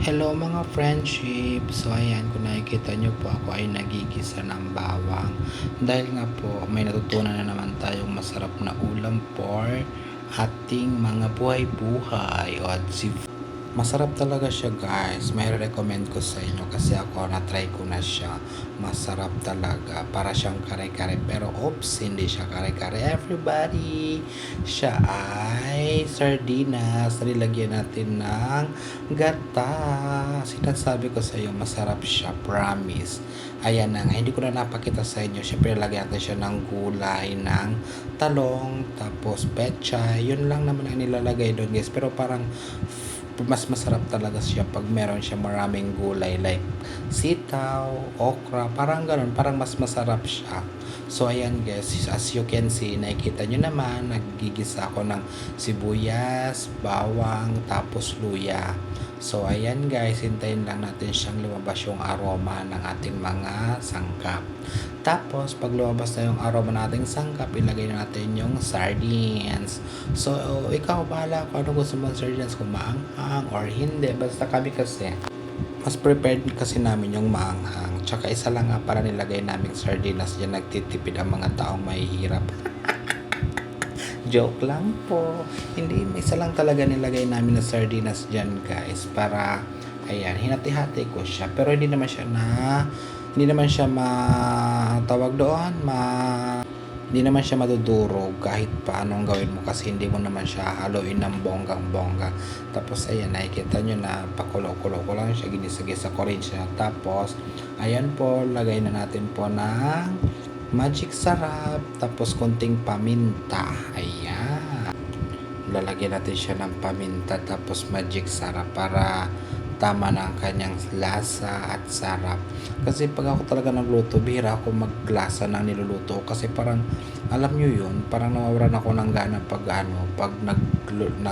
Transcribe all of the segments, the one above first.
Hello mga friendship! So ayan, kung nakikita nyo po ako ay nagigisa ng bawang. Dahil nga po may natutunan na naman tayong masarap na ulam for ating mga buhay-buhay o at si masarap talaga siya guys. May recommend ko sa inyo kasi ako na-try ko na siya. Masarap talaga. Para siyang kare-kare pero oops, hindi siya kare-kare everybody. Siya ay sardinas. Nilagyan natin ng gata. Sinasabi ko sa iyo, masarap siya. Promise. Ayan na nga. Hindi ko na napakita sa inyo. Siyempre, lagyan natin siya ng gulay, ng talong, tapos pechay. Yun lang naman ang nilalagay doon guys. Pero parang mas masarap talaga siya pag meron siya maraming gulay like sitaw, okra, parang ganun, parang mas masarap siya. So ayan guys, as you can see, nakikita nyo naman, nagigisa ako ng sibuyas, bawang, tapos luya. So ayan guys, hintayin lang natin siyang lumabas yung aroma ng ating mga sangkap. Tapos, pag lumabas na yung aroma nating sangkap, ilagay na natin yung sardines. So, ikaw bahala kung ano gusto mong sardines, kung maanghang or hindi. Basta kami kasi, mas prepared kasi namin yung maanghang. Tsaka isa lang nga para nilagay naming sardinas. Yan nagtitipid ang mga taong mahihirap. Joke lang po. Hindi, isa lang talaga nilagay namin na sardinas dyan guys. Para, ayan, hinati-hati ko siya. Pero hindi naman siya matawag doon, hindi naman siya madudurog kahit pa anong gawin mo kasi hindi mo naman siya haluin ng bonggang-bongga. Tapos ayan, nakikita nyo na pakulo-kulo ko lang siya, ginisa-gisa ko rin siya. Tapos, ayan po, lagay na natin po ng magic sarap, tapos konting paminta. Ayan. Lalagyan natin siya ng paminta tapos magic sarap para tama na ang kanyang lasa at sarap. Kasi pag ako talaga nagluto, bihira ako maglasa ng niluluto kasi parang alam nyo yun, parang nawawalan ako ng gana pag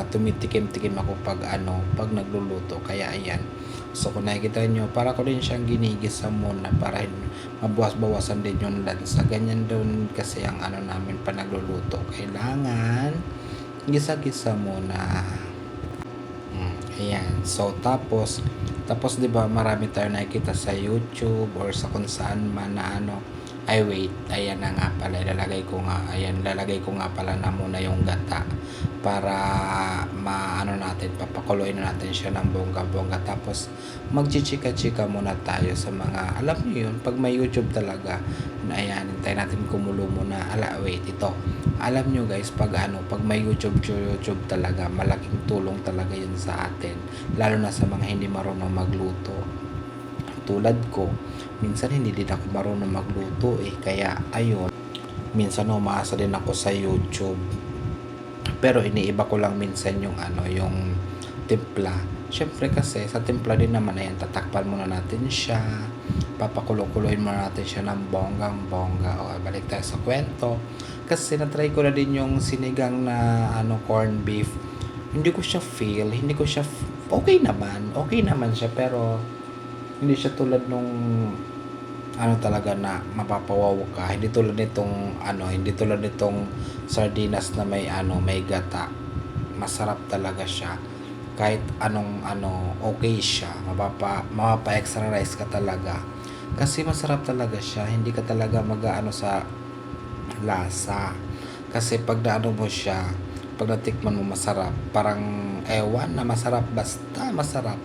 tumitikim-tikim ako pag nagluluto. Kaya ayan. So kung nakikita nyo, para ko din siyang ginigisa muna para mabawas-bawasan din yung lansa. Ganyan doon kasi ang namin pa nagluluto. Kailangan gisa-gisa muna. Ayan. So, tapos 'di ba marami tayong nakikita sa YouTube or sa kung saan man na ay wait, ayan na nga pala, lalagay ko nga pala na muna yung gata para papakuloyin na natin siya ng bongga-bongga. Tapos magchichika-chika muna tayo sa mga, alam niyo yun, pag may YouTube talaga, na ayan, hintayin natin kumulo muna. Wait, ito. Alam nyo guys, pag may YouTube talaga, malaking tulong talaga yun sa atin. Lalo na sa mga hindi marunong magluto. Tulad ko, minsan hindi din ako marunong magluto kaya ayun, minsan umaasa din ako sa YouTube. Pero iniiba ko lang minsan yung timpla. Syempre kasi sa timpla din naman ayan, tatakpan muna natin siya. Papakulo-kuloyin muna natin siya ng bonggang-bongga. O, balik tayo sa kwento. Kasi na-try ko na din yung sinigang na corn beef. Hindi ko siya okay naman siya pero hindi siya tulad nung talaga na mapapawaw ka. Hindi tulad nitong sardinas na may gata. Masarap talaga siya. Kahit okay siya. Mapapa-extra rice ka talaga. Kasi masarap talaga siya. Hindi ka talaga sa lasa. Kasi pag mo siya, pag natikman mo masarap. Parang ewan na masarap. Basta masarap.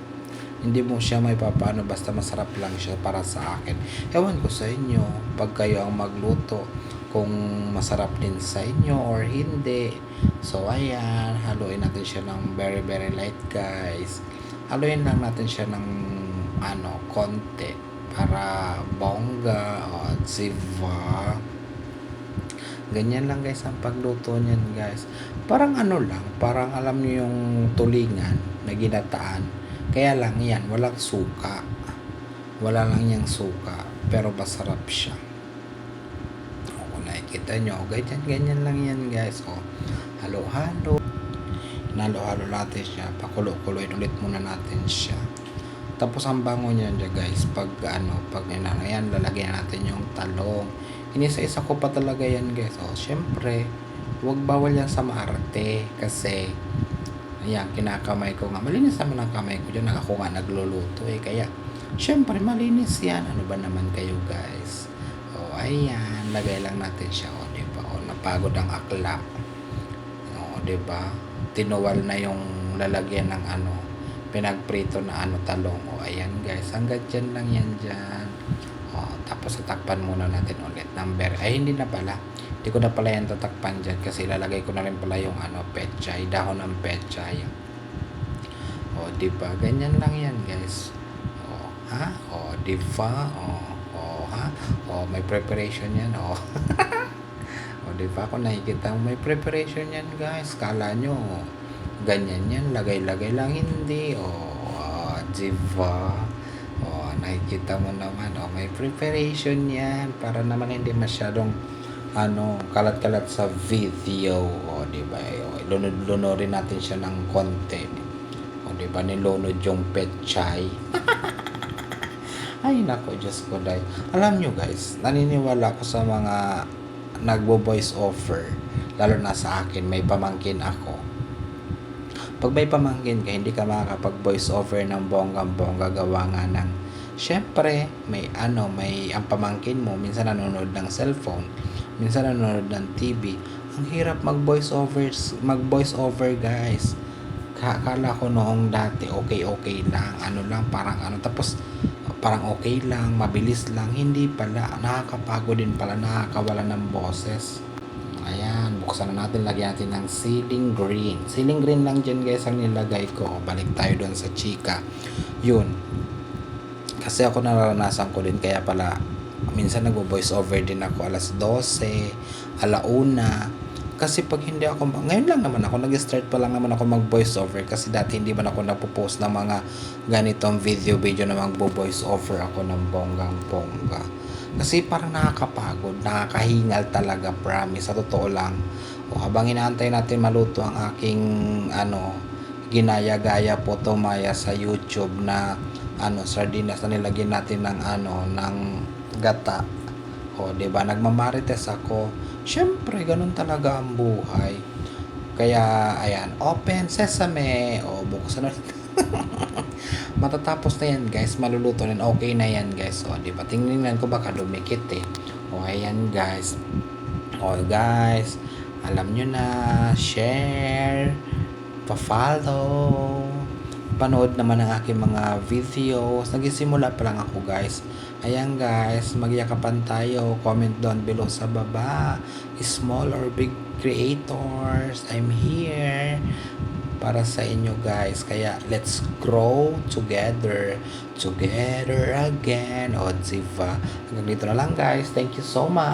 Hindi mo siya may papaano, basta masarap lang siya para sa akin. Ewan ko sa inyo, pag kayo ang magluto, kung masarap din sa inyo or hindi. So ayan, haluin natin siya ng very very light guys. Haluin lang natin siya ng konti para bongga o diba. Ganyan lang guys ang pagluto niyan guys. Parang parang alam niyo yung tulingan na ginataan. Kaya lang yan, walang suka. Wala lang yung suka, pero masarap siya. Kung nakikita nyo, ganyan lang yan guys. Halo-halo. Nalo-halo natin siya. Pakulo-kuloyin ulit muna natin siya. Tapos ang bango niya guys, pag yan, lalagyan natin yung talong. Inisa-isa ko pa talaga yan guys. Syempre, huwag bawal yan sa maarte kasi Ayan, kinakamay ko nga. Malinis naman ang kamay ko dyan. Ako nga nagluluto eh. Kaya, syempre, malinis yan. Ano ba naman kayo guys? O, ayan. Lagay lang natin siya. O, diba? O, napagod ang akla. O, diba? Tinuwal na yung lalagyan ng ano, pinagprito na ano, talong. O, ayan guys. Hanggang dyan lang yan dyan. O, tapos tatakpan muna natin ulit. Number. Ay, hindi na pala. Hindi ko na pala yan tatakpan dyan kasi ilalagay ko na rin pala yung ano, pechay, dahon ng pechay. O, diba? Ganyan lang yan, guys. O, ha? O, diba? O, ha? O, may preparation yan. O, o diba? Kung nakikita mo, may preparation yan, guys. Kala nyo, ganyan yan. Lagay-lagay lang. Hindi. O, diba? O, nakikita mo naman. O, may preparation yan. Para naman hindi masyadong ano, kalat-kalat sa video. O, diba? O, lunod-lunorin natin siya ng konti. O, diba? Nilunod yung pechay. Ay, nako, Diyos ko, day. Alam nyo, guys, naniniwala ko sa mga nagbo-voice over. Lalo na sa akin, may pamangkin ako. Pag may pamangkin ka, hindi ka makakapag-voice over ng bonggang-bongga gawa nga ng syempre, may ano, may ang pamangkin mo, minsan nanonood ng cellphone, minsan nanonood ng TV. Ang hirap mag-voice over guys. Akala ko noong dati okay lang, ano lang, parang ano, tapos parang okay lang, mabilis lang, hindi pala, nakakapagod din pala, nakakawala ng boses. Ayan, buksan na natin, lagyan natin ng ceiling green. Ceiling green lang dyan guys ang nilagay ko. Balik tayo doon sa chika. Yun. Kasi ako naranasan ko din, kaya pala minsan nagvo-voice over din ako alas 12, alauna. Kasi pag hindi ako, ngayon lang naman ako, nag-start pa lang naman ako mag-voice over kasi dati hindi man ako nagpo-post ng mga ganitong video na mag-voice over ako ng bonggang-bongga. Kasi parang nakakapagod, nakakahingal talaga, promise, sa totoo lang. O, habang inaantay natin maluto ang aking ano, ginaya-gaya po tumaya sa YouTube na ano, sardinas na nilagyan natin ng ano, ng gata. O, 'di ba? Nagmamarites ako. Syempre, ganun talaga ang buhay. Kaya, ayan, open sesame. O, buksan na. Matatapos na yan, guys. Maluluto na. Okay na yan, guys. O, di ba? Tingnan ko baka dumikit eh. O, ayan, guys. O, guys. Alam nyo na. Share. Pa-follow. Panood naman ang aking mga videos. Nagisimula pa lang ako, guys. Ayan, guys. Magyakapan tayo. Comment down below sa baba. Small or big creators. I'm here para sa inyo guys, kaya let's grow together again. O, diba? Hanggang dito na lang guys, thank you so much.